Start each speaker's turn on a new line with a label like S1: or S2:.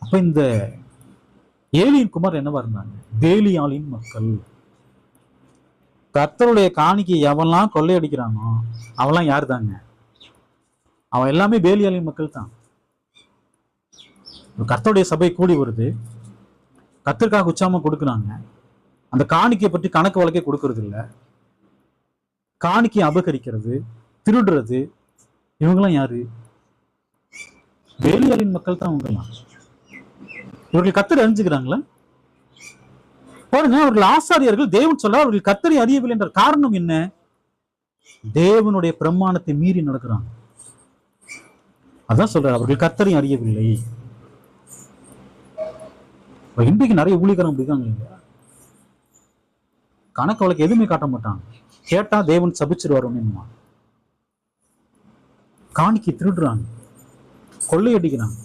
S1: அப்ப இந்த ஏலியின் குமார் என்னவா இருந்தாங்க? பேலியாளின் மக்கள். கர்த்தருடைய காணிக்கை எவன்லாம் கொள்ளையடிக்கிறானோ அவன்லாம் யாரு தாங்க? அவன் எல்லாமே பேலியாளின் மக்கள் தான். கர்த்தருடைய சபை கூடி வருது, கர்த்தருக்காக உச்சாம கொடுக்குறாங்க, அந்த காணிக்கையை பற்றி கணக்கு வழக்கே கொடுக்கறது இல்லை, காணிக்கையை அபகரிக்கிறது, திருடுறது, இவங்கெல்லாம் யாரு? பேலியாளின் மக்கள் தான் இவங்கெல்லாம். இவர்கள் கர்த்தரை அறிஞ்சுக்கிறாங்களா? பாருங்க, அவர்கள் ஆசாரியர்கள். தேவன் சொல்றார் அவர்கள் கர்த்தரை அறியவில்லை என்ற காரணம் என்ன? தேவனுடைய பிரமாணத்தை மீறி நடக்கிறாங்க. அதான் சொல்றார் அவர்கள் கர்த்தரை அறியவில்லை. இன்றைக்கு நிறைய ஊழியக்காரங்க இருக்காங்க இல்லையா, கணக்கு வழக்கு எதுவுமே காட்ட மாட்டாங்க, கேட்டா தேவன் சபிச்சிருவார். காணிக்கை திருடுறாங்க, கொள்ளையடிக்கிறாங்க.